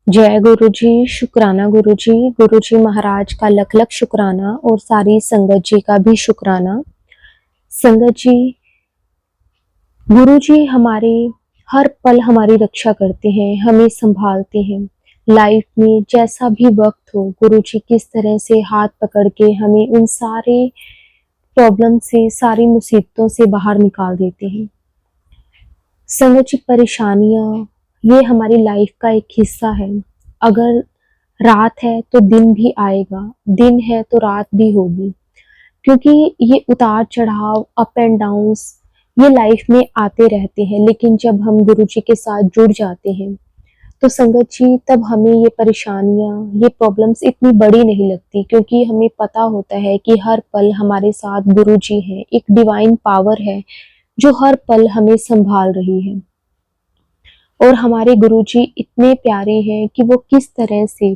जय गुरु जी, शुक्राना गुरु जी। गुरु जी महाराज का लख लख शुक्राना और सारी संगत जी का भी शुक्राना। संगत जी, गुरु जी हमारे हर पल हमारी रक्षा करते हैं, हमें संभालते हैं। लाइफ में जैसा भी वक्त हो, गुरु जी किस तरह से हाथ पकड़ के हमें उन सारे प्रॉब्लम से, सारी मुसीबतों से बाहर निकाल देते हैं। संगत जी, परेशानियां ये हमारी लाइफ का एक हिस्सा है। अगर रात है तो दिन भी आएगा, दिन है तो रात भी होगी, क्योंकि ये उतार चढ़ाव, अप एंड डाउन्स ये लाइफ में आते रहते हैं। लेकिन जब हम गुरु जी के साथ जुड़ जाते हैं तो संगत जी तब हमें ये परेशानियां, ये प्रॉब्लम्स इतनी बड़ी नहीं लगती, क्योंकि हमें पता होता है कि हर पल हमारे साथ गुरु जी हैं। एक डिवाइन पावर है जो हर पल हमें संभाल रही है। और हमारे गुरु जी इतने प्यारे हैं कि वो किस तरह से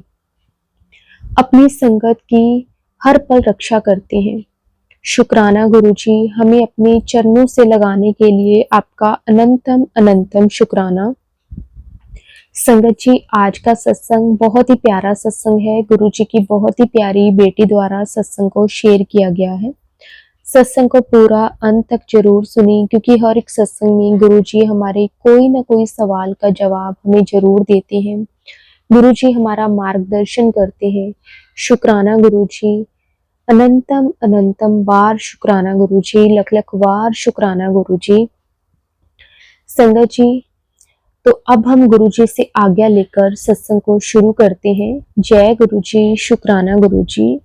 अपनी संगत की हर पल रक्षा करते हैं। शुक्राना गुरु जी, हमें अपने चरणों से लगाने के लिए आपका अनंतम अनंतम शुक्राना। संगत जी, आज का सत्संग बहुत ही प्यारा सत्संग है। गुरु जी की बहुत ही प्यारी बेटी द्वारा सत्संग को शेयर किया गया है। सत्संग को पूरा अंत तक जरूर सुनी, क्योंकि हर एक सत्संग में गुरु जी हमारे कोई ना कोई सवाल का जवाब हमें जरूर देते हैं। गुरु जी हमारा मार्गदर्शन करते हैं। शुक्राना गुरु जी, अनंतम अनंतम बार शुक्राना गुरु जी, लख लख बार शुक्राना गुरु जी। संगत जी, तो अब हम गुरु जी से आज्ञा लेकर सत्संग को शुरू करते हैं। जय गुरु जी, शुक्राना गुरु जी।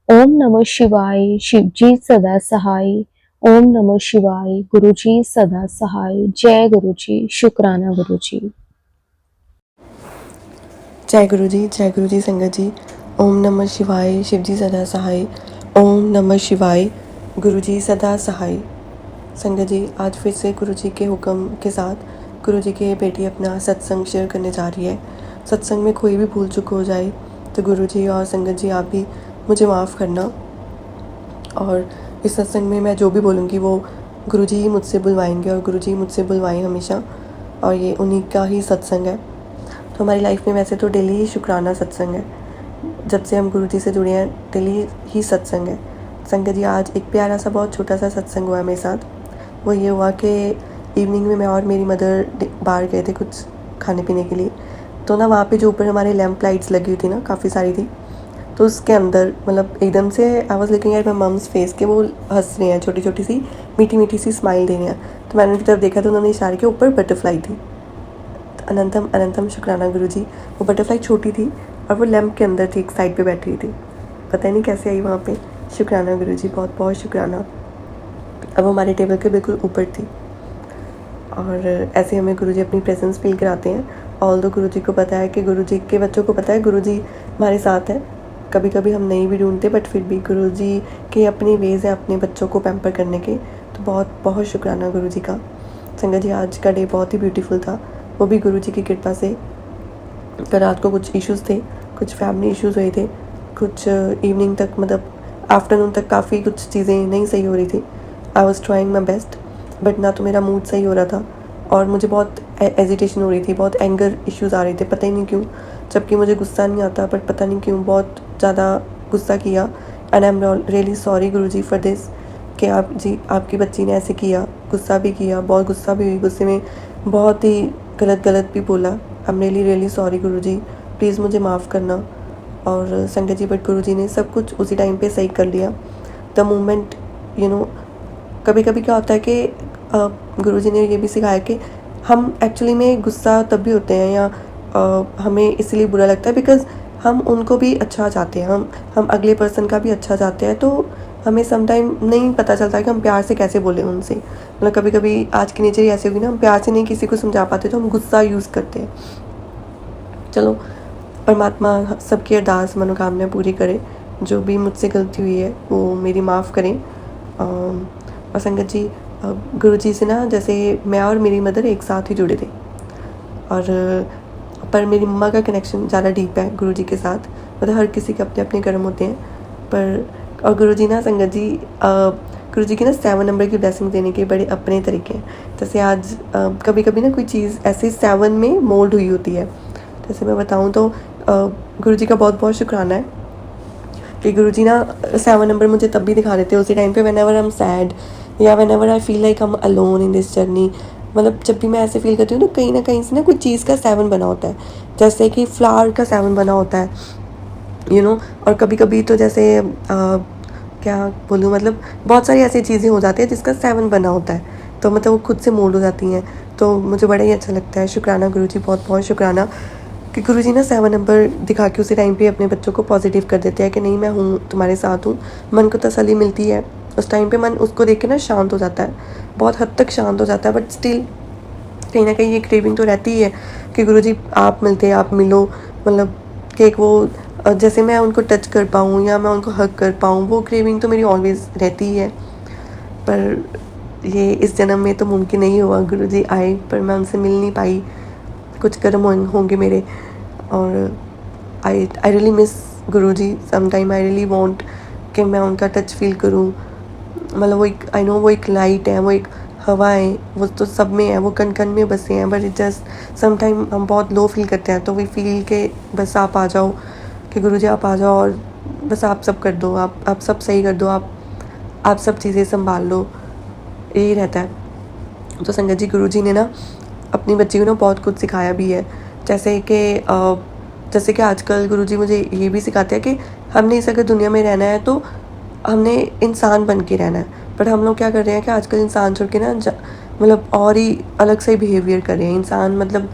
ओम नमः शिवाय, शिव जी सदा सहाय। ओम नमः शिवाय, गुरु जी सदा सहाय। जय गुरु जी, शुक्राना गुरु जी। जय गुरु जी संगत जी। ओम नमः शिवाय, शिव जी सदा सहाय। ओम नमः शिवाय, गुरु जी सदा सहाय। संगत जी, आज फिर से गुरु जी के हुक्म के साथ गुरु जी की बेटी अपना सत्संग शेयर करने जा रही है। सत्संग में कोई भी भूल चूक हो जाए तो गुरु जी और संगत जी आप भी मुझे माफ़ करना। और इस सत्संग में मैं जो भी बोलूँगी वो गुरु जी ही मुझसे बुलवाएंगे और गुरु जी मुझसे बुलवाएं हमेशा, और ये उन्हीं का ही सत्संग है। तो हमारी लाइफ में वैसे तो डेली ही शुक्राना सत्संग है। जब से हम गुरु जी से जुड़े हैं डेली ही सत्संग है। संगत जी, आज एक प्यारा सा बहुत छोटा सा सत्संग हुआ है मेरे साथ। वो ये हुआ कि इवनिंग में मैं और मेरी मदर बाहर गए थे कुछ खाने पीने के लिए। तो ना वहाँ पे जो ऊपर हमारे लैंप लाइट्स लगी हुई थी ना, काफ़ी सारी थी, तो उसके अंदर मतलब एकदम से I was looking at my mum's face के वो हंस रहे हैं, छोटी छोटी सी मीठी मीठी सी स्माइल दे रहे हैं। तो मैंने उनकी तरफ देखा तो उन्होंने इशारे के ऊपर बटरफ्लाई थी। अनंतम अनंतम शुक्राना गुरु जी। वो बटरफ्लाई छोटी थी और वो लैम्प के अंदर थी, एक साइड पे बैठी हुई थी, पता नहीं कैसे आई वहाँ पे। शुक्राना गुरु जी, बहुत बहुत शुक्राना। अब वो हमारे टेबल के बिल्कुल ऊपर थी और ऐसे हमें गुरु जी अपनी प्रेजेंस फील कराते हैं। ऑल दो गुरु जी को पता है कि गुरु जी के बच्चों को पता है गुरु जी हमारे साथ है। कभी कभी हम नहीं भी ढूंढते, बट फिर भी गुरु जी के अपनी वेज़ है अपने बच्चों को पैम्पर करने के। तो बहुत बहुत शुक्राना गुरु जी का। संगत जी, आज का डे बहुत ही ब्यूटीफुल था, वो भी गुरु जी की कृपा से। रात को कुछ इश्यूज़ थे, कुछ फैमिली इश्यूज़ हुए थे, कुछ इवनिंग तक मतलब आफ्टरनून तक काफ़ी कुछ चीज़ें नहीं सही हो रही थी। I was trying my best, but ना तो मेरा मूड सही हो रहा था और मुझे बहुत एजिटेशन हो रही थी, बहुत एंगर इश्यूज़ आ रहे थे, पता ही नहीं क्यों। जबकि मुझे गुस्सा नहीं आता, बट पता नहीं क्यों बहुत ज़्यादा गुस्सा किया। And I am really sorry Guru ji for this, कि आप जी आपकी बच्ची ने ऐसे किया, गुस्सा भी किया, बहुत गुस्सा भी हुई, गुस्से में बहुत ही गलत भी बोला। आई am really really sorry Guru ji, please मुझे माफ़ करना। और संगत जी, बट गुरु जी ने सब कुछ उसी टाइम पे सही कर लिया। द मोमेंट कभी कभी क्या होता है कि गुरु जी ने ये भी सिखाया कि हम एक्चुअली में गुस्सा तब भी होते हैं या हमें इसलिए बुरा लगता है बिकॉज़ हम उनको भी अच्छा चाहते हैं, हम अगले पर्सन का भी अच्छा चाहते हैं। तो हमें समटाइम नहीं पता चलता कि हम प्यार से कैसे बोलें उनसे। मतलब कभी कभी आज की नेचर ही ऐसी होगी ना, हम प्यार से नहीं किसी को समझा पाते तो हम गुस्सा यूज़ करते हैं। चलो, परमात्मा सबकी अरदास मनोकामना पूरी करे। जो भी मुझसे गलती हुई है वो मेरी माफ़ करें। और संगत जी, गुरु जी से ना जैसे मैं और मेरी मदर एक साथ ही जुड़े थे, और पर मेरी मम्मा का कनेक्शन ज़्यादा डीप है गुरु जी के साथ। मतलब हर किसी के अपने अपने कर्म होते हैं, पर और गुरु जी ना संगत जी गुरु जी की ना 7 नंबर की ब्लेसिंग देने के बड़े अपने तरीके हैं। जैसे आज कभी कभी ना कोई चीज़ ऐसे 7 में मोल्ड हुई होती है। जैसे मैं बताऊँ तो गुरुजी का बहुत बहुत शुक्राना है कि गुरुजी ना 7 नंबर मुझे तब भी दिखा देते हैं उसी टाइम पे व्हेनेवर आई एम सैड या whenever I feel like I am alone in this journey. मतलब जब भी मैं ऐसे फील करती हूँ तो कहीं से ना कोई चीज़ का 7 बना होता है, जैसे कि फ्लावर का 7 बना होता है, और कभी कभी तो जैसे क्या बोलूँ, मतलब बहुत सारी ऐसी चीज़ें हो जाती है जिसका 7 बना होता है, तो मतलब वो खुद से मोल्ड हो जाती हैं, तो मुझे बड़ा ही अच्छा लगता है। शुक्राना गुरुजी, बहुत बहुत शुक्राना कि गुरुजी ना 7 नंबर दिखा के उसी टाइम पे अपने बच्चों को पॉजिटिव कर देते हैं कि नहीं मैं हूँ, तुम्हारे साथ हूँ। मन को तसल्ली मिलती है उस टाइम पे, मन उसको देख के ना शांत हो जाता है, बहुत हद तक शांत हो जाता है, बट स्टिल कहीं ना कहीं ये क्रेविंग तो रहती ही है कि गुरुजी आप मिलते, आप मिलो, मतलब कि एक वो जैसे मैं उनको टच कर पाऊँ या मैं उनको हग कर पाऊँ, वो क्रेविंग तो मेरी ऑलवेज़ रहती ही है। पर ये इस जन्म में तो मुमकिन नहीं हुआ, गुरुजी आए पर मैं उनसे मिल नहीं पाई, कुछ कर्म होंगे मेरे, और I really miss Guruji sometime. I really want कि मैं उनका टच फील करूं, मतलब वो एक, आई नो वो एक लाइट है, वो एक हवा है, वो तो सब में है, वो कण कण में बसे हैं, बट इट जस्ट समटाइम हम बहुत लो फील करते हैं, तो वी फील के बस आप आ जाओ, कि गुरुजी आप आ जाओ और बस आप सब कर दो, आप सब सही कर दो, आप सब चीज़ें संभाल लो, यही रहता है। तो संगत जी गुरुजी ने ना अपनी बच्ची को ना बहुत कुछ सिखाया भी है, जैसे कि आजकल गुरुजी मुझे ये भी सिखाते हैं कि हमने इस अगर दुनिया में रहना है तो हमने इंसान बन के रहना है, बट हम लोग क्या कर रहे हैं कि आजकल इंसान छोड़ के ना मतलब और ही अलग से बिहेवियर कर रहे हैं। इंसान मतलब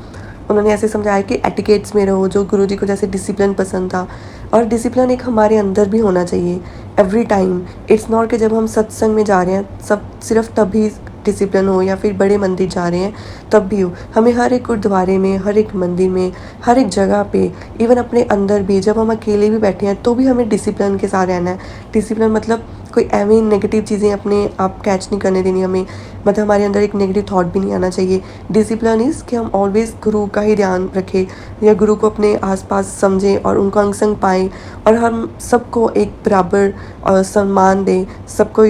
उन्होंने ऐसे समझाया कि एटिकेट्स में रहो, जो गुरुजी को जैसे डिसिप्लिन पसंद था, और डिसिप्लिन एक हमारे अंदर भी होना चाहिए एवरी टाइम। इट्स नॉट कि जब हम सत्संग में जा रहे हैं सब सिर्फ तभी डिसिप्लिन हो, या फिर बड़े मंदिर जा रहे हैं तब भी हो। हमें हर एक गुरुद्वारे में, हर एक मंदिर में, हर एक जगह पे, इवन अपने अंदर भी, जब हम अकेले भी बैठे हैं तो भी हमें डिसिप्लिन के साथ रहना है। डिसिप्लिन मतलब कोई एवं नेगेटिव चीज़ें अपने आप कैच नहीं करने देनी हमें, मतलब हमारे अंदर एक नेगेटिव थॉट भी नहीं आना चाहिए। डिसिप्लिन इज़ कि हम ऑलवेज़ गुरु का ही ध्यान रखें, या गुरु को अपने आसपास समझें और उनको अंग संग पाएँ, और हम सबको एक बराबर सम्मान दें, सबको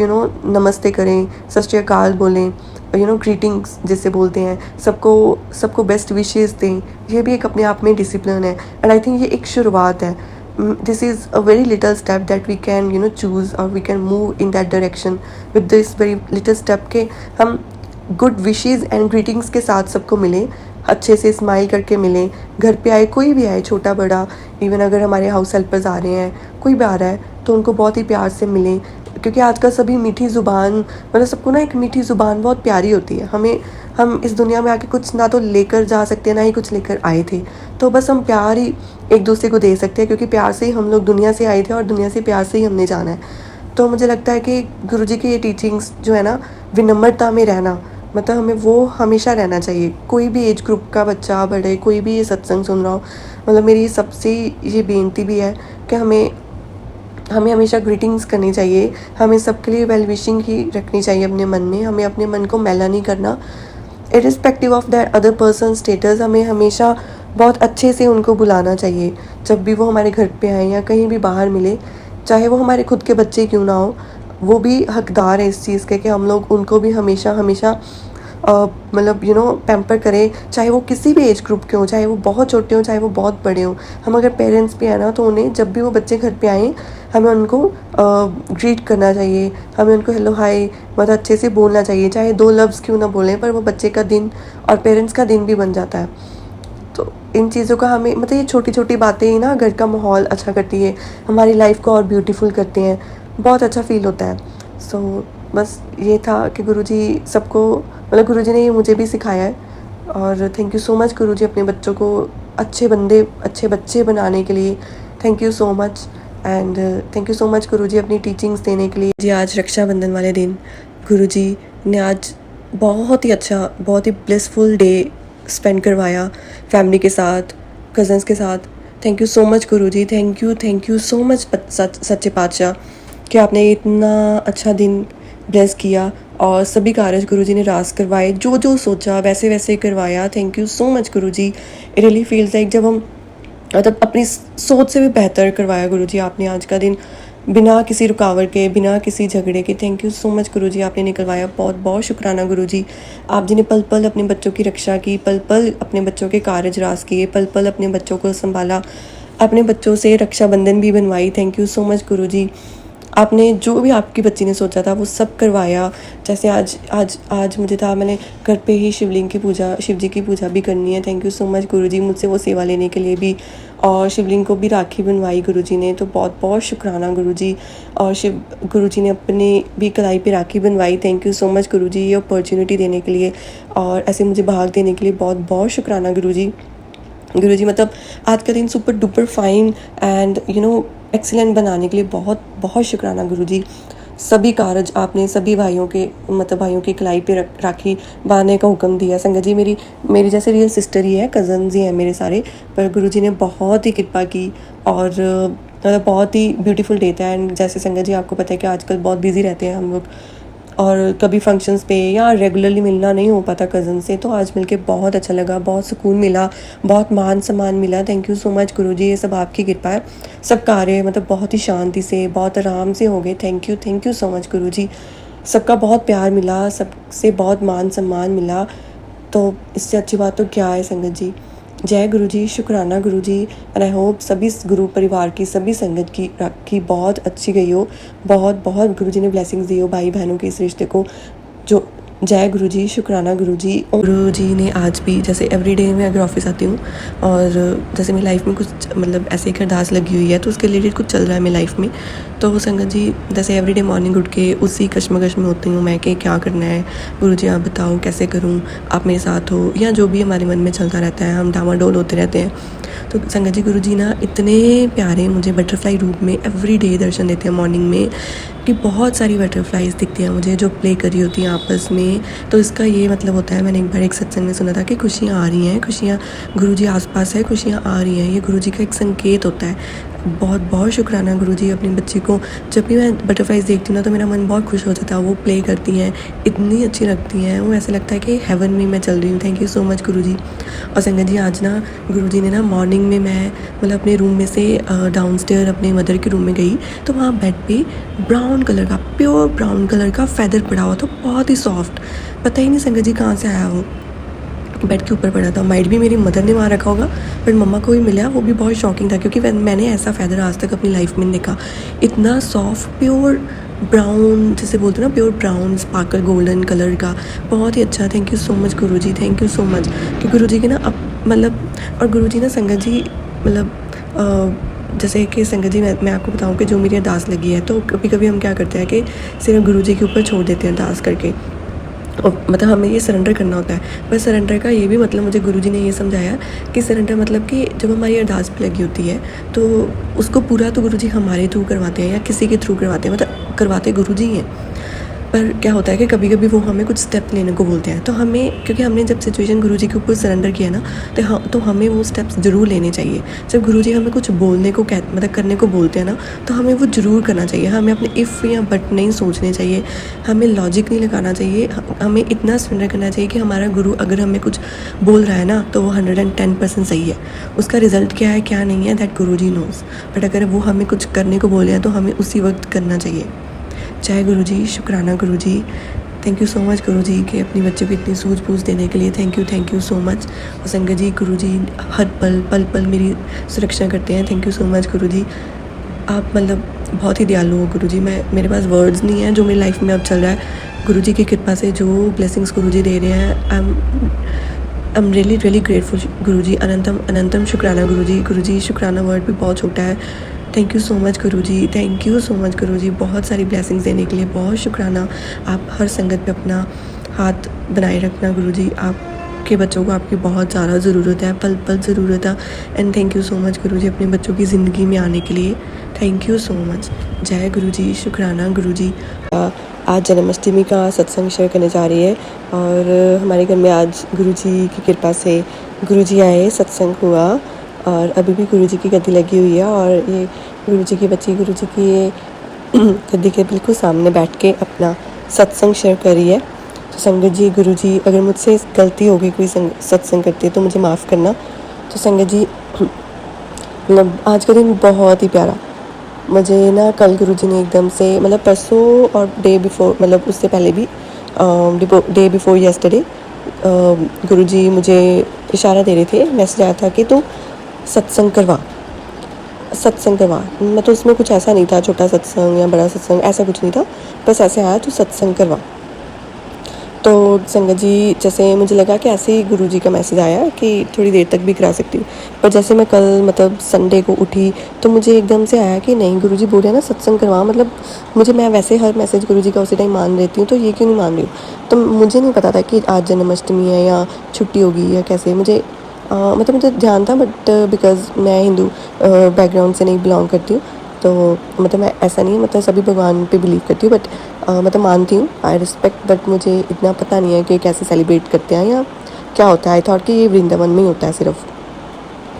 नमस्ते करें, सत श्री अकाल बोलें, ग्रीटिंग्स जिसे बोलते हैं, सबको बेस्ट विशेस दें। ये भी एक अपने आप में डिसिप्लिन है, एंड आई थिंक ये एक शुरुआत है। This is a very little step that we can choose, or we can move in that direction with this very little step के हम गुड विशेज़ एंड ग्रीटिंग्स के साथ सबको मिलें, अच्छे से स्माइल करके मिलें। घर पे आए, कोई भी आए, छोटा बड़ा, इवन अगर हमारे हाउस हेल्पर्स आ रहे हैं, कोई भी आ रहा है, तो उनको बहुत ही प्यार से मिलें, क्योंकि आजकल सभी मीठी ज़ुबान, मतलब सबको ना एक मीठी ज़ुबान बहुत प्यारी होती है। हम इस दुनिया में आके कुछ ना तो लेकर जा सकते हैं, ना ही कुछ लेकर आए थे, तो बस हम प्यार ही एक दूसरे को दे सकते हैं, क्योंकि प्यार से ही हम लोग दुनिया से आए थे और दुनिया से प्यार से ही हमने जाना है। तो मुझे लगता है कि गुरुजी की ये टीचिंग्स जो है ना, विनम्रता में रहना, मतलब हमें वो हमेशा रहना चाहिए। कोई भी एज ग्रुप का बच्चा, बड़े, कोई भी ये सत्संग सुन रहा हो, मतलब मेरी सबसे ये बेनती भी है कि हमें हमेशा ग्रीटिंग्स करनी चाहिए, हमें सबके लिए वेल विशिंग ही रखनी चाहिए अपने मन में, हमें अपने मन को मैला नहीं करना, irrespective of that other person status. हमें हमेशा बहुत अच्छे से उनको बुलाना चाहिए, जब भी वो हमारे घर पे आए या कहीं भी बाहर मिले, चाहे वो हमारे खुद के बच्चे क्यों ना हो, वो भी हकदार है इस चीज़ के कि हम लोग उनको भी हमेशा मतलब पैम्पर करें, चाहे वो किसी भी एज ग्रुप के हों, चाहे वो बहुत छोटे हों, चाहे वो बहुत बड़े हों। हम अगर पेरेंट्स भी हैं ना, तो उन्हें जब भी वो बच्चे घर पे आएँ, हमें उनको ग्रीट करना चाहिए, हमें उनको हेलो हाय बहुत अच्छे से बोलना चाहिए, चाहे 2 लफ्ज़ क्यों ना बोलें, पर वो बच्चे का दिन और पेरेंट्स का दिन भी बन जाता है। तो इन चीज़ों का हमें, मतलब ये छोटी छोटी बातें ही ना घर का माहौल अच्छा करती है, हमारी लाइफ को और ब्यूटीफुल करते हैं, बहुत अच्छा फील होता है। सो बस ये था कि गुरुजी सबको, मतलब गुरुजी ने ये मुझे भी सिखाया है, और thank you so much Guruji अपने बच्चों को अच्छे बच्चे बनाने के लिए। Thank you so much, and thank you so much Guruji अपनी टीचिंग्स देने के लिए। जी आज रक्षाबंधन वाले दिन गुरुजी ने आज बहुत ही अच्छा, बहुत ही ब्लिसफुल डे स्पेंड करवाया फैमिली के साथ, कज़न्स के साथ। Thank you so much Guruji, thank you so much सच्चे पातशाह कि आपने इतना अच्छा दिन ब्लेस किया, और सभी कार्य गुरुजी ने रास करवाए, जो सोचा वैसे वैसे करवाया। Thank you so much Guruji. It really feels like जब हम, मतलब अपनी सोच से भी बेहतर करवाया गुरुजी आपने आज का दिन। बिना किसी रुकावट के, बिना किसी झगड़े के। थैंक यू सो मच गुरुजी, आपने निकलवाया। बहुत बहुत शुक्राना गुरुजी, आप जी ने पल पल अपने बच्चों की रक्षा की, पल पल अपने बच्चों के कारज रास किए, पल पल अपने बच्चों को संभाला, अपने बच्चों से रक्षाबंधन भी बनवाई। थैंक यू सो मच गुरुजी, आपने जो भी आपकी बच्ची ने सोचा था वो सब करवाया। जैसे आज आज आज मुझे था, मैंने घर पे ही शिवलिंग की पूजा, शिव जी की पूजा भी करनी है। थैंक यू सो मच गुरुजी, मुझसे वो सेवा लेने के लिए भी, और शिवलिंग को भी राखी बनवाई गुरुजी ने, तो बहुत बहुत शुक्राना गुरुजी। और शिव गुरुजी ने अपनी भी कलाई पे राखी बनवाई। थैंक यू सो मच गुरुजी, ये अपॉर्चुनिटी देने के लिए और ऐसे मुझे भाग देने के लिए बहुत बहुत शुक्राना गुरुजी। गुरुजी मतलब आज का दिन super duper fine and excellent बनाने के लिए बहुत बहुत शुक्राना गुरुजी। सभी कारज आपने सभी भाइयों के मतलब भाइयों की कलाई पे राखी बांधने का हुक्म दिया। संगत जी मेरी जैसे रियल सिस्टर ही है, कज़न्स ही हैं मेरे सारे, पर गुरुजी ने बहुत ही कृपा की और मतलब बहुत ही ब्यूटीफुल डे था। एंड जैसे संगत जी आपको पता है कि आजकल बहुत बिजी रहते हैं हम लोग और कभी फंक्शंस पे या रेगुलरली मिलना नहीं हो पाता कज़न से, तो आज मिलके बहुत अच्छा लगा, बहुत सुकून मिला, बहुत मान सम्मान मिला। थैंक यू सो मच गुरुजी, ये सब आपकी कृपा है। सब कार्य मतलब बहुत ही शांति से, बहुत आराम से हो गए। थैंक यू सो मच गुरुजी। सबका बहुत प्यार मिला, सबसे बहुत मान सम्मान मिला, तो इससे अच्छी बात तो क्या है संगत जी। जय गुरुजी, शुक्राना गुरुजी। एंड आई होप सभी गुरु परिवार की सभी संगत की राखी बहुत अच्छी गई हो, बहुत बहुत गुरुजी ने ब्लेसिंग्स दी हो भाई बहनों के इस रिश्ते को। जो जय गुरुजी, शुक्राना गुरुजी। गुरुजी ने आज भी जैसे एवरीडे मैं अगर ऑफिस आती हूँ और जैसे मेरी लाइफ में कुछ मतलब ऐसे एक अरदास लगी हुई है तो उसके रिलेटेड कुछ चल रहा है मेरी लाइफ में, तो संगत जी जैसे एवरीडे मॉर्निंग उठ के उसी कश्मकश में होती हूँ मैं कि क्या करना है, गुरुजी आप बताओ कैसे करूँ, आप मेरे साथ हो, या जो भी हमारे मन में चलता रहता है, हम डामाडोल होते रहते हैं। तो संगत जी गुरुजी ना इतने प्यारे मुझे बटरफ्लाई रूप में एवरीडे दर्शन देते हैं मॉर्निंग में, कि बहुत सारी बटरफ्लाइज दिखती हैं मुझे जो प्ले कर रही होती हैं आपस में। तो इसका ये मतलब होता है, मैंने एक बार एक सत्संग में सुना था कि खुशियाँ आ रही हैं, खुशियाँ गुरुजी आसपास है, खुशियाँ आ रही हैं, ये गुरुजी का एक संकेत होता है। बहुत बहुत शुक्राना गुरुजी। अपनी बच्ची को जब भी मैं बटरफ्लाइज देखती हूँ ना तो मेरा मन बहुत खुश हो जाता है, वो प्ले करती हैं, इतनी अच्छी लगती हैं, वो ऐसा लगता है कि हेवन में मैं चल रही हूँ। थैंक यू सो मच गुरुजी। और संगत जी आज ना गुरुजी ने ना मॉर्निंग में मैं मतलब अपने रूम में से डाउनस्टेयर अपने मदर के रूम में गई, तो वहाँ बेड पे ब्राउन कलर का, प्योर ब्राउन कलर का फेदर पड़ा हुआ था, बहुत ही सॉफ्ट, पता ही नहीं संगत जी कहाँ से आया वो, बेड के ऊपर पड़ा था। माइट भी मेरी मदर ने वहाँ रखा होगा, बट मम्मा को भी मिला, वो भी बहुत शॉकिंग था क्योंकि मैंने ऐसा फेदर आज तक अपनी लाइफ में नहीं देखा। इतना सॉफ्ट प्योर ब्राउन, जैसे बोलते हैं ना pure brown sparkle golden colour का, बहुत ही अच्छा। Thank you so much Guruji, thank you so much. कि गुरुजी के ना मतलब, और गुरुजी ना संगत जी मतलब जैसे कि संगत जी मैं आपको बताऊं कि जो मेरी अरदास लगी है, तो कभी कभी हम क्या करते हैं कि सिर्फ गुरुजी के ऊपर छोड़ देते हैं अरदास करके, और मतलब हमें ये सरेंडर करना होता है। पर सरेंडर का ये भी मतलब मुझे गुरुजी ने ये समझाया कि सरेंडर मतलब कि जब हमारी अरदास पे लगी होती है तो उसको पूरा तो गुरुजी हमारे थ्रू करवाते हैं या किसी के थ्रू करवाते हैं, मतलब करवाते गुरुजी हैं। पर क्या होता है कि कभी कभी वो हमें कुछ स्टेप लेने को बोलते हैं, तो हमें, क्योंकि हमने जब सिचुएशन गुरुजी के ऊपर सरेंडर किया ना, तो हमें वो स्टेप्स ज़रूर लेने चाहिए। जब गुरुजी हमें कुछ बोलने को मतलब करने को बोलते हैं ना, तो हमें वो ज़रूर करना चाहिए। हमें अपने इफ़ या बट नहीं सोचने चाहिए, हमें लॉजिक नहीं लगाना चाहिए, हमें इतना सरेंडर करना चाहिए कि हमारा गुरु अगर हमें कुछ बोल रहा है ना तो वो 110% सही है। उसका रिज़ल्ट क्या है क्या नहीं है दैट गुरुजी नोज़, बट अगर वो हमें कुछ करने को बोले हैं तो हमें उसी वक्त करना चाहिए। जय गुरुजी, शुक्राना गुरुजी। थैंक यू सो मच गुरुजी कि अपनी बच्चों को इतनी सूझबूझ देने के लिए। Thank you so much. और संगत जी गुरुजी हर पल पल मेरी सुरक्षा करते हैं। थैंक यू सो मच गुरुजी, आप मतलब बहुत ही दयालु हो गुरुजी। मेरे पास वर्ड्स नहीं है जो मेरी लाइफ में अब चल रहा है। गुरुजी की कृपा से जो ब्लेसिंग्स गुरुजी दे रहे हैं, I am really grateful Guruji. अनंतम शुक्राना गुरुजी। गुरुजी शुक्राना वर्ड भी बहुत छोटा है। Thank you so much Guruji, thank you so much Guruji. बहुत सारी ब्लेसिंग्स देने के लिए बहुत शुक्राना। आप हर संगत पे अपना हाथ बनाए रखना गुरुजी। आपके बच्चों को आपकी बहुत ज़्यादा ज़रूरत है, पल पल ज़रूरत है। And thank you so much Guruji अपने बच्चों की ज़िंदगी में आने के लिए। Thank you so much. जय गुरुजी, शुक्राना गुरुजी। आज जन्माष्टमी का सत्संग शेयर करने जा रही है और हमारे घर में आज गुरुजी की कृपा से गुरुजी आए, सत्संग हुआ और अभी भी गुरुजी की गद्दी लगी हुई है। और ये गुरुजी की बच्ची गुरुजी की ये गद्दी के बिल्कुल सामने बैठ के अपना सत्संग शेयर कर रही है। तो संगत जी गुरुजी, अगर मुझसे गलती हो गई कोई सत्संग करते तो मुझे माफ़ करना। तो संगत जी मतलब आज का दिन बहुत ही प्यारा, मुझे ना कल गुरुजी ने एकदम से मतलब परसों और डे बिफोर मतलब उससे पहले भी डे बिफोर येस्टरडे गुरुजी मुझे इशारा दे रहे थे, मैसेज आया था कि तू सत्संग करवा। मतलब उसमें कुछ ऐसा नहीं था छोटा सत्संग या बड़ा सत्संग, ऐसा कुछ नहीं था, बस ऐसे आया तू सत्संग करवा। तो संगत जी जैसे मुझे लगा कि ऐसे ही गुरुजी का मैसेज आया कि थोड़ी देर तक भी करा सकती हूँ, पर जैसे मैं कल मतलब संडे को उठी तो मुझे एकदम से आया कि नहीं गुरुजी बोल रहे हैं ना सत्संग करवा। मतलब मैं वैसे हर मैसेज गुरुजी का उसी टाइम मान लेती हूँ, तो ये क्यों नहीं मान रही हूँ। तो मुझे नहीं पता था कि आज जन्माष्टमी है या छुट्टी होगी या कैसे, मतलब मुझे ध्यान था, बट बिकॉज़ मैं हिंदू बैकग्राउंड से नहीं बिलोंग करती हूँ, तो मतलब मैं ऐसा नहीं, मतलब सभी भगवान पे बिलीव करती हूँ, बट मतलब मानती हूँ, आई रिस्पेक्ट, बट मुझे इतना पता नहीं है कि कैसे सेलिब्रेट करते हैं या क्या होता है। आई थॉट कि ये वृंदावन में ही होता है सिर्फ।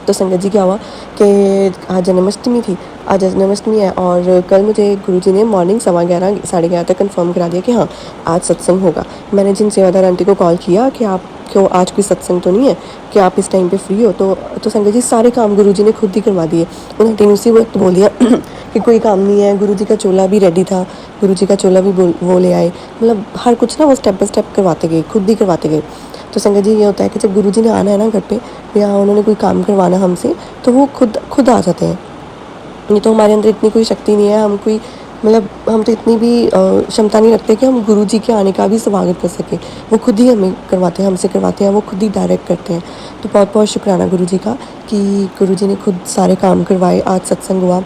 तो संगत जी क्या हुआ कि आज जन्माष्टमी थी, आज जन्माष्टमी है, और कल मुझे गुरुजी ने मॉर्निंग 11:15 11:30 तक कंफर्म करा दिया कि हाँ आज सत्संग होगा। मैंने जिन सेवादार आंटी को कॉल किया कि आप क्यों आज कोई सत्संग तो नहीं है, कि आप इस टाइम पे फ्री हो, तो संगत जी सारे काम गुरुजी ने खुद ही करवा दिए। उन्होंने आंटी ने उसी वक्त बोल दिया कि कोई काम नहीं है, गुरुजी का चोला भी रेडी था, गुरुजी का चोला भी वो ले आए, मतलब हर कुछ ना वो स्टेप बाय स्टेप करवाते गए, खुद ही करवाते गए। तो संगत जी ये होता है कि जब गुरुजी ने आना है ना घर पे या उन्होंने कोई काम करवाना हमसे, तो वो खुद आ जाते हैं। नहीं तो हमारे अंदर इतनी कोई शक्ति नहीं है, हम कोई मतलब हम तो इतनी भी क्षमता नहीं रखते कि हम गुरुजी के आने का भी स्वागत कर सकें। वो खुद ही हमें करवाते हैं, हमसे करवाते हैं, वो खुद ही डायरेक्ट करते हैं। तो बहुत बहुत शुक्राना गुरुजी का कि गुरुजी ने खुद सारे काम करवाए। आज सत्संग हुआ,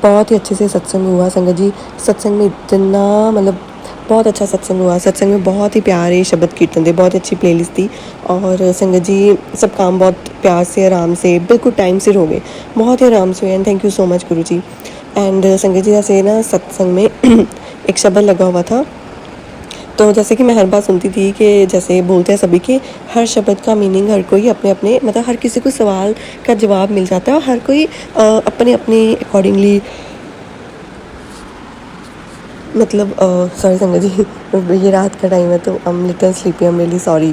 बहुत ही अच्छे से सत्संग हुआ संगत जी। सत्संग में इतना मतलब बहुत अच्छा सत्संग हुआ। सत्संग में बहुत ही प्यारे शब्द कीर्तन थे, बहुत अच्छी प्लेलिस्ट थी, और संगत जी सब काम बहुत प्यार से आराम से बिल्कुल टाइम से हो गए, बहुत ही आराम से हुए। And thank you so much Guru ji. And संगत जी जैसे ना सत्संग में एक शब्द लगा हुआ था, तो जैसे कि मैं हर बार सुनती थी कि जैसे बोलते हैं सभी कि हर शब्द का मीनिंग हर कोई अपने अपने मतलब हर किसी को सवाल का जवाब मिल जाता है, और हर कोई अपने अपने अकॉर्डिंगली मतलब सॉरी संगत जी ये रात का टाइम है तो I am little sleepy, I am really sorry.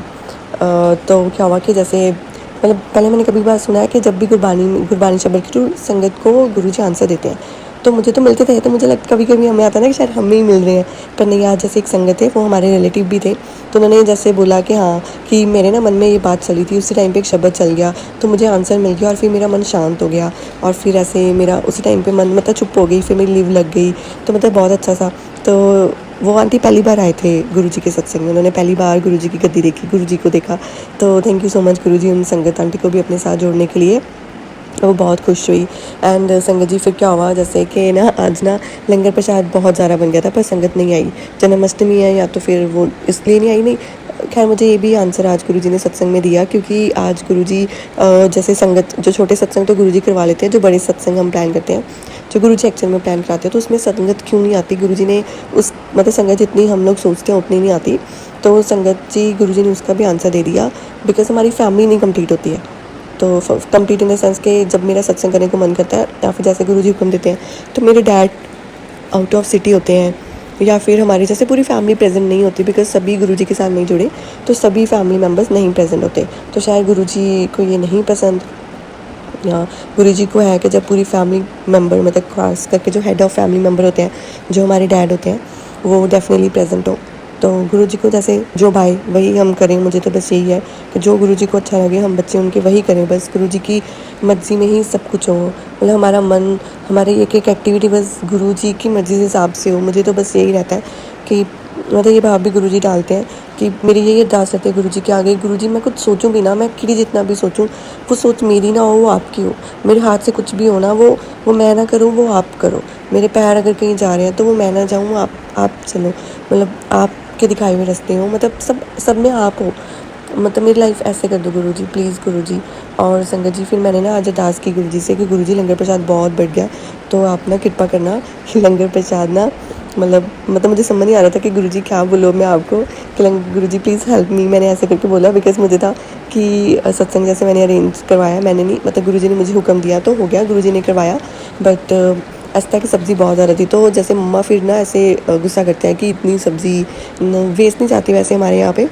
तो क्या हुआ कि जैसे मतलब पहले मैंने कभी बार सुना है कि जब भी गुरबानी शब्द की जो संगत को गुरुजी आंसर देते हैं, तो मुझे तो मिलते थे, तो मुझे लगता कभी कभी हमें आता ना कि शायद हम ही मिल रहे हैं, पर नहीं। आज जैसे एक संगत है वो हमारे रिलेटिव भी थे, तो उन्होंने जैसे बोला कि हाँ कि मेरे ना मन में ये बात चली थी, उसी टाइम पे एक शब्द चल गया तो मुझे आंसर मिल गया, और फिर मेरा मन शांत हो गया, और फिर ऐसे मेरा उसी टाइम पे मन मतलब चुप हो गई, फिर मेरी लीव लग गई, तो मतलब बहुत अच्छा सा। तो वो आंटी पहली बार आए थे गुरुजी के सत्संग में, उन्होंने पहली बार गुरुजी की गद्दी देखी, गुरुजी को देखा। तो थैंक यू सो मच गुरुजी उन संगत आंटी को भी अपने साथ जोड़ने के लिए, वो बहुत खुश हुई। एंड संगत जी फिर क्या हुआ जैसे कि ना आज ना लंगर प्रसाद बहुत ज़्यादा बन गया था, पर संगत नहीं आई। जन्माष्टमी है या तो फिर वो इसलिए नहीं आई, नहीं खैर मुझे ये भी आंसर आज गुरुजी ने सत्संग में दिया, क्योंकि आज गुरुजी जैसे संगत जो छोटे सत्संग तो गुरुजी करवा लेते हैं, जो बड़े सत्संग हम प्लान करते हैं, जो गुरुजी एक्चुअल में प्लान कराते हैं, तो उसमें संगत क्यों नहीं आती गुरुजी ने उस मतलब संगत जितनी हम लोग सोचते हैं उतनी नहीं आती। तो संगत जी गुरुजी ने उसका भी आंसर दे दिया, बिकॉज हमारी फैमिली नहीं कंप्लीट होती है। तो कंप्लीट इन द सेंस कि जब मेरा सत्संग करने को मन करता है या फिर जैसे गुरुजी हुक्म देते हैं, तो मेरे डैड आउट ऑफ सिटी होते हैं, या फिर हमारी जैसे पूरी फैमिली प्रेजेंट नहीं होती, बिकॉज सभी गुरुजी के साथ नहीं जुड़े, तो सभी फैमिली मेम्बर्स नहीं प्रेजेंट होते। तो शायद गुरुजी को ये नहीं पसंद, या गुरुजी को है कि जब पूरी फैमिली मेम्बर मतलब खास करके जो हेड ऑफ फैमिली मेम्बर होते हैं, जो हमारे डैड होते हैं, वो डेफिनेटली प्रेजेंट हो। तो गुरुजी को जैसे जो भाई वही हम करें, मुझे तो बस यही है कि जो गुरुजी को अच्छा लगे हम बच्चे उनके वही करें, बस गुरुजी की मर्ज़ी में ही सब कुछ हो, मतलब हमारा मन हमारी एक एक एक्टिविटी बस गुरुजी की मर्ज़ी के हिसाब से हो। मुझे तो बस यही रहता है कि मतलब ये भाव भी गुरुजी डालते हैं कि मेरी यही अरदास रहती है गुरुजी के आगे, गुरुजी मैं कुछ सोचूं भी ना, मैं किड़ी जितना भी सोचूं, वो सोच मेरी ना हो, वो आपकी हो। मेरे हाथ से कुछ भी हो ना, वो मैं ना करूँ, वो आप करो। मेरे पैर अगर कहीं जा रहे हैं तो वो मैं ना जाऊँ, आप चलो, मतलब आपके दिखाए हुए रास्ते हो, मतलब सब में आप हो, मतलब मेरी लाइफ ऐसे कर दो गुरुजी, प्लीज़ गुरुजी। और संगत जी फिर मैंने ना आज अरदास की गुरुजी से कि गुरुजी लंगर प्रसाद बहुत बढ़ गया, तो आप ना कृपा करना कि लंगर प्रसाद ना मतलब मुझे समझ नहीं आ रहा था कि गुरुजी क्या बोलो मैं आपको, कि गुरुजी प्लीज़ हेल्प मी, मैंने ऐसे करके बोला, बिकॉज मुझे था कि सत्संग जैसे मैंने अरेंज करवाया, मैंने नहीं मतलब गुरुजी ने मुझे हुक्म दिया तो हो गया, गुरुजी ने करवाया, बट ऐसा की सब्ज़ी बहुत ज़्यादा थी, तो जैसे मम्मा फिर ना ऐसे गुस्सा करते हैं कि इतनी सब्ज़ी वेस्ट नहीं जाती वैसे हमारे यहाँ पे,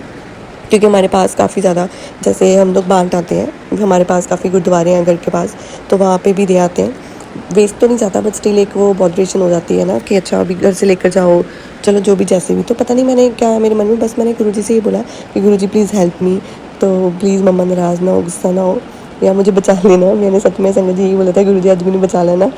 क्योंकि हमारे पास काफ़ी ज़्यादा जैसे हम लोग बांट आते हैं, हमारे पास काफ़ी गुरुद्वारे हैं घर के पास, तो वहाँ पे भी दे आते हैं। वेस्ट तो नहीं जाता बट स्टिल एक वो बॉडरेशन हो जाती है ना कि अच्छा अभी घर से लेकर जाओ, चलो जो भी जैसे भी। तो पता नहीं मैंने क्या मेरे मन में, बस मैंने गुरुजी से ये बोला कि गुरुजी प्लीज़ हेल्प मी, तो प्लीज़ मम्मा नाराज़ ना हो, गुस्सा ना हो, या मुझे बचा लेना। मैंने सच में संगत जी यही बोला था, गुरुजी आज भी नहीं बचा लेना,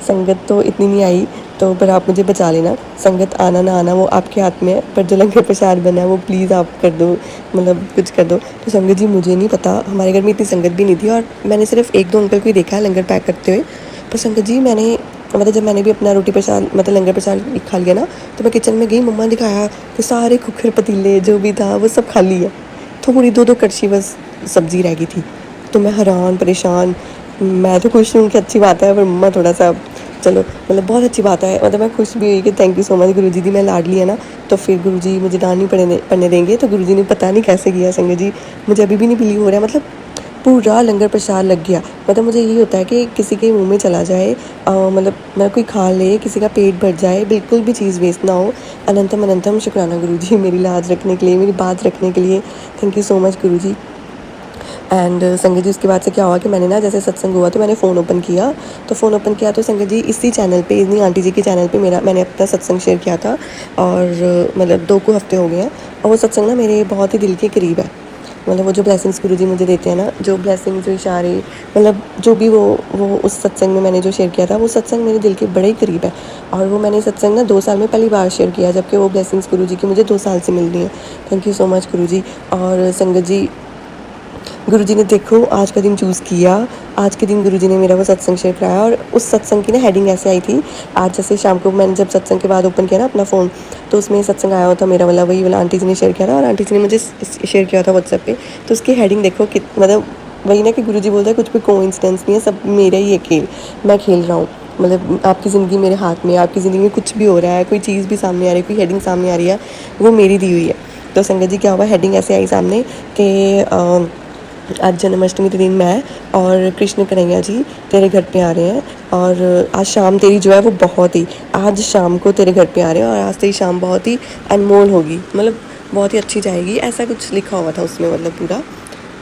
संगत तो इतनी नहीं आई तो पर आप मुझे बचा लेना, संगत आना ना आना वो आपके हाथ में है, पर जो लंगर प्रसाद बना है वो प्लीज़ आप कर दो, मतलब कुछ कर दो। तो संगत जी मुझे नहीं पता, हमारे घर में इतनी संगत भी नहीं थी और मैंने सिर्फ 1-2 अंकल को ही देखा है लंगर पैक करते हुए। पर संगत जी मैंने मतलब जब मैंने भी अपना रोटी प्रसाद मतलब लंगर प्रसाद खा लिया ना, तो मैं किचन में गई, मम्मा ने दिखाया कि सारे कुकर पतीले जो भी था वो सब खाली है, थोड़ी 2-2 कड़छी बस सब्ज़ी रह गई थी। तो मैं हैरान परेशान, मैं तो खुश हूँ कि अच्छी बात है, पर मम्मा थोड़ा सा चलो मतलब बहुत अच्छी बात है, मतलब मैं खुश भी हुई कि थैंक यू सो मच गुरुजी दी, मैं लाडली है ना, तो फिर गुरुजी मुझे डांट नहीं पड़ने देंगे। तो गुरुजी ने पता नहीं कैसे किया संगत जी, मुझे अभी भी नहीं बिलीव हो रहा है, मतलब पूरा लंगर प्रसाद लग गया। मतलब मुझे यही होता है कि किसी के मुंह में चला जाए, मतलब कोई खा ले, किसी का पेट भर जाए, बिल्कुल भी चीज़ वेस्ट ना हो। अनंतम अनंतम शुक्राना गुरुजी, मेरी लाज रखने के लिए, मेरी बात रखने के लिए, thank you so much Guruji. And संगत जी उसके बाद से क्या हुआ कि मैंने ना जैसे सत्संग हुआ तो मैंने फ़ोन ओपन किया, तो फ़ोन ओपन किया तो संगत जी इसी चैनल पे, इन्हीं आंटी जी के चैनल पे मैंने अपना सत्संग शेयर किया था, और मतलब 2 को हफ्ते हो गए हैं, और वो सत्संग ना मेरे बहुत ही दिल के करीब है। मतलब वो जो ब्लेसिंग्स गुरुजी मुझे देते हैं ना, जो ब्लेसिंग्स, जो इशारे, मतलब जो भी वो उस सत्संग में मैंने जो शेयर किया था, वो सत्संग मेरे दिल के बड़े ही करीब है। और वो मैंने सत्संग ना 2 साल में पहली बार शेयर किया, जबकि वो ब्लेसिंग्स गुरुजी की मुझे 2 साल से मिल रही हैं। थैंक यू सो मच गुरुजी। और संगत जी गुरुजी ने देखो आज का दिन चूज़ किया, आज के दिन गुरुजी ने मेरा वो सत्संग शेयर कराया, और उस सत्संग की ना हेडिंग ऐसे आई थी, आज जैसे शाम को मैंने जब सत्संग के बाद ओपन किया ना अपना फ़ोन, तो उसमें सत्संग आया हुआ था मेरा वाला, वही वाला आंटी जी ने शेयर किया था, और आंटी जी ने मुझे शेयर किया था व्हाट्सएप पे। तो उसकी हेडिंग देखो कि मतलब वही ना कि गुरुजी बोलते हैं कुछ भी कोइंसिडेंस नहीं है, सब मेरा ही है खेल, मैं खेल रहा हूँ। मतलब आपकी ज़िंदगी मेरे हाथ में है, आपकी ज़िंदगी में कुछ भी हो रहा है, कोई चीज़ भी सामने आ रही है, कोई हेडिंग सामने आ रही है, वो मेरी दी हुई है। तो संगत जी क्या हुआ, हेडिंग ऐसे आई सामने कि आज जन्माष्टमी के दिन मैं और कृष्ण कन्हैया जी तेरे घर पे आ रहे हैं, और आज शाम तेरी जो है वो बहुत ही, आज शाम को तेरे घर पे आ रहे हैं, और आज तेरी शाम बहुत ही अनमोल होगी, मतलब बहुत ही अच्छी जाएगी, ऐसा कुछ लिखा हुआ था उसमें, मतलब पूरा।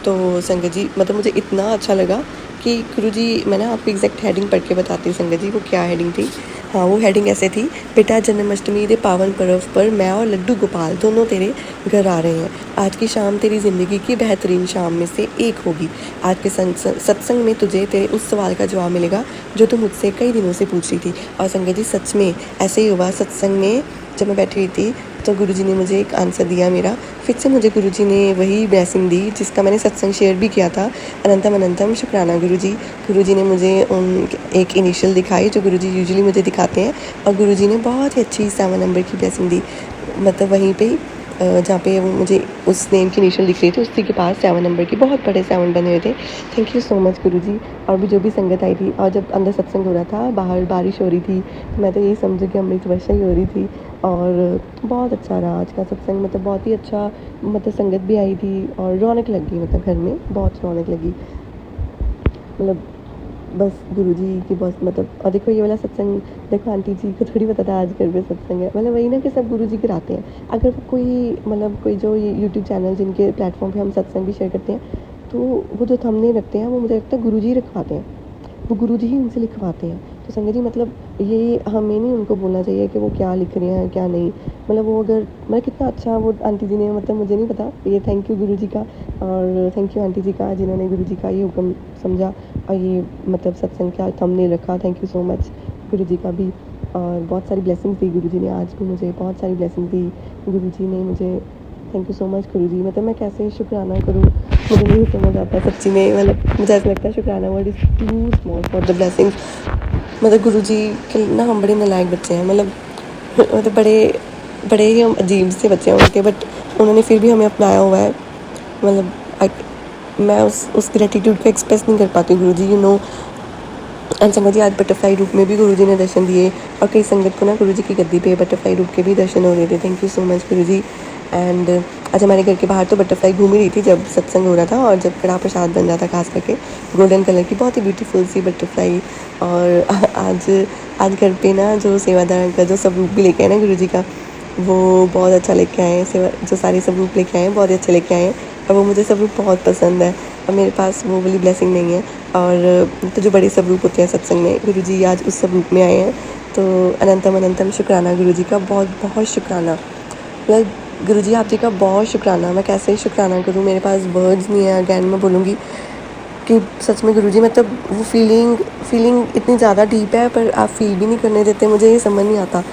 तो संगत जी मतलब मुझे इतना अच्छा लगा कि गुरुजी, मैं ना आपको एग्जैक्ट हेडिंग पढ़ के बताती हूँ संगत जी वो क्या हेडिंग थी। हाँ, वो हेडिंग ऐसे थी, बेटा जन्माष्टमी के पावन पर्व पर मैं और लड्डू गोपाल दोनों तेरे घर आ रहे हैं। आज की शाम तेरी ज़िंदगी की बेहतरीन शाम में से एक होगी। आज के सत्संग में तुझे तेरे उस सवाल का जवाब मिलेगा जो तू मुझसे कई दिनों से पूछ रही थी। और संगत जी सच में ऐसे ही हुआ, सत्संग में जब मैं बैठी हुई थी तो गुरुजी ने मुझे एक आंसर दिया मेरा, फिर से मुझे गुरुजी ने वही ब्लेसिंग दी जिसका मैंने सत्संग शेयर भी किया था। अनंतम अनंतम शुक्राना गुरुजी। गुरुजी ने मुझे एक इनिशियल दिखाई जो गुरुजी यूजुअली मुझे दिखाते हैं, और गुरुजी ने बहुत ही अच्छी 7 नंबर की ब्लेसिंग दी, मतलब वहीं पे जहाँ पे वो मुझे उस नेम की इनिशियल दिख रही थी उसी के पास 7 नंबर की बहुत बड़े 7 बने हुए थे। थैंक यू सो मच गुरुजी। और भी जो भी संगत आई थी, और जब अंदर सत्संग हो रहा था, बाहर बारिश हो रही थी, तो मैं तो यही समझू कि अमृत वर्षा ही हो रही थी, और बहुत अच्छा रहा आज का सत्संग, मतलब बहुत ही अच्छा, मतलब संगत भी आई थी और रौनक लगी, मतलब घर में बहुत रौनक लगी, मतलब बस गुरुजी की बस, मतलब और देखो ये वाला सत्संग, देखो आंटी जी को थोड़ी पता था आज घर पे सत्संग है, मतलब वही ना कि सब गुरुजी कराते हैं। अगर कोई मतलब कोई जो ये यूट्यूब चैनल जिनके प्लेटफॉर्म पे हम सत्संग भी शेयर करते हैं, तो वो जो थंबनेल रखते हैं वो मुझे लगता है गुरुजी रखवाते हैं, वो गुरुजी ही उनसे लिखवाते हैं। तो संगत जी मतलब ये हमें नहीं उनको बोलना चाहिए कि वो क्या लिख रहे हैं क्या नहीं, मतलब वो अगर मतलब कितना अच्छा वो आंटी जी ने, मतलब मुझे नहीं पता, ये थैंक यू गुरुजी का, और थैंक यू आंटी जी का जिन्होंने गुरुजी का ये हुक्म समझा और ये मतलब सत्संग का थंबनेल रखा। थैंक यू सो मच गुरुजी का भी। और बहुत सारी ब्लेसिंग्स दी गुरुजी ने, आज भी मुझे बहुत सारी ब्लेसिंग दी गुरुजी ने मुझे। थैंक यू सो मच गुरुजी। मतलब मैं कैसे शुक्राना करूँ मुझे नहीं समझ आता सच्ची में, मतलब मुझे ऐसा लगता है शुक्राना word is too small for the blessings. मतलब गुरुजी के ना हम बड़े नालायक बच्चे हैं, मतलब बड़े ही हम अजीब से बच्चे हैं उनके, बट उन्होंने फिर भी हमें अपनाया हुआ है। मतलब मैं उस ग्रेटिट्यूड को एक्सप्रेस नहीं कर पाती गुरुजी, यू नो। एंड संगत जी आज बटरफ्लाई रूप में भी गुरुजी ने दर्शन दिए, और कई संगत को ना गुरुजी की गद्दी पे बटरफ्लाई रूप के भी दर्शन हो रहे थे। Thank you so much Guruji. And आज हमारे घर के बाहर तो बटरफ्लाई घूम ही रही थी जब सत्संग हो रहा था, और जब कड़ा प्रसाद बन रहा था, खास करके गोल्डन कलर की बहुत ही ब्यूटीफुल सी बटरफ्लाई। और आज घर पे ना जो सेवादार का जो स्वरूप भी लेके आए ना गुरुजी का, वो बहुत अच्छा लेके आए हैं, सेवा जो सारे स्वरूप लेके आए हैं बहुत ही अच्छे लेके आए हैं, और वो मुझे स्वरूप बहुत पसंद है। अब मेरे पास वो वाली ब्लेसिंग नहीं है। और तो जो बड़े सब रूप होते हैं सत्संग में, गुरुजी आज उस सब रूप में आए हैं। तो अनंतम अनंतम शुक्राना गुरुजी का, बहुत बहुत शुक्राना। मतलब गुरुजी आप जी का बहुत शुक्राना। मैं कैसे शुक्राना करूँ, मेरे पास वर्ड्स नहीं है। अगैन मैं बोलूँगी कि सच में गुरुजी, मतलब वो फीलिंग इतनी ज़्यादा डीप है, पर आप फील भी नहीं करने देते। मुझे ये समझ नहीं आता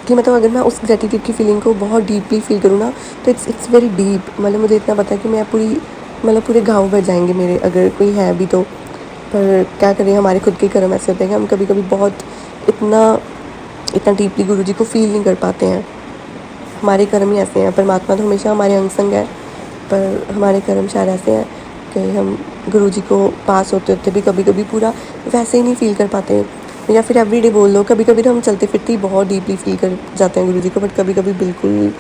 कि मतलब अगर मैं उस ग्रेटिट्यूड की फीलिंग को बहुत डीपली फील करूँ ना, तो इट्स वेरी डीप। मतलब मुझे इतना पता है कि मैं पूरे घाव भर जाएंगे मेरे, अगर कोई है भी तो। पर क्या करें, हमारे खुद के कर्म ऐसे होते हैं कि हम कभी कभी बहुत इतना डीपली गुरुजी को फील नहीं कर पाते हैं। हमारे कर्म ही ऐसे हैं। परमात्मा तो हमेशा हमारे अंग संग है, पर हमारे कर्म शायद ऐसे हैं कि हम गुरुजी को पास होते होते भी कभी कभी पूरा वैसे ही नहीं फील कर पाते। या फिर एवरीडे बोल लो, कभी कभी तो हम चलते फिरते ही बहुत डीपली फील कर जाते हैं गुरुजी को, बट कभी कभी बिल्कुल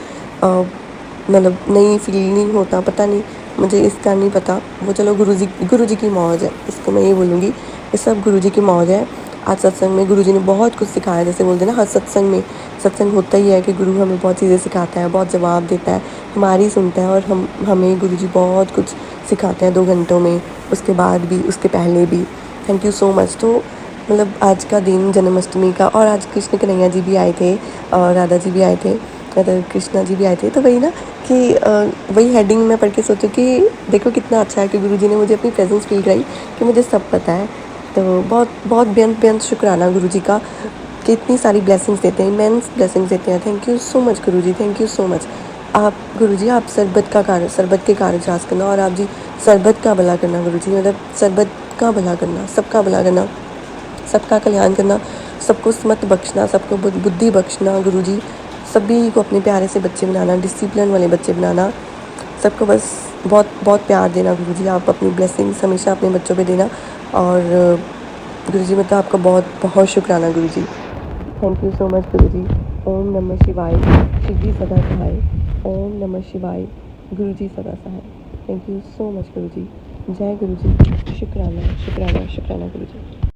मतलब नहीं फील नहीं होता। पता नहीं, मुझे इसका नहीं पता। वो चलो गुरुजी की मौज है, इसको मैं ये बोलूँगी। ये सब गुरुजी की मौज है। आज सत्संग में गुरुजी ने बहुत कुछ सिखाया। जैसे बोलते हैं ना, हर सत्संग होता ही है कि गुरु हमें बहुत चीज़ें सिखाता है, बहुत जवाब देता है, हमारी सुनता है। और हमें गुरुजी बहुत कुछ सिखाते हैं 2 घंटों में, उसके बाद भी, उसके पहले भी। Thank you so much. तो मतलब आज का दिन जन्माष्टमी का, और आज कृष्ण कन्हैया जी भी आए थे और राधा जी भी आए थे, राधा कृष्णा जी भी आए थे। तो वही ना कि वही हेडिंग में पढ़ के सोचूं कि देखो कितना अच्छा है कि गुरुजी ने मुझे अपनी प्रेजेंस फील कराई, कि मुझे सब पता है। तो बहुत बहुत बेअंत शुक्राना गुरुजी का कि इतनी सारी ब्लेसिंग्स देते हैं, इमेंस ब्लेसिंग्स देते हैं। Thank you so much Guruji, thank you so much. आप गुरुजी, आप सरबत के कार्य राज करना, और आप जी सरबत का भला करना गुरुजी। मतलब सरबत का भला करना, सबका भला करना, सबका कल्याण करना, सबको स्मत बख्शना, सबको बुद्धि बख्शना गुरुजी। सभी को अपने प्यारे से बच्चे बनाना, डिसिप्लिन वाले बच्चे बनाना, सबको बस बहुत बहुत प्यार देना गुरुजी। आप अपनी ब्लेसिंग्स हमेशा अपने बच्चों पे देना। और गुरुजी, मतलब आपका बहुत बहुत शुक्राना गुरुजी। थैंक यू सो मच गुरुजी। ओम नमः शिवाय, शिवजी सदा सहाय। ओम नमः शिवाय, गुरुजी सदा सहाय। थैंक यू सो मच गुरुजी। जय गुरुजी। शुक्राना शुक्राना शुक्राना गुरुजी।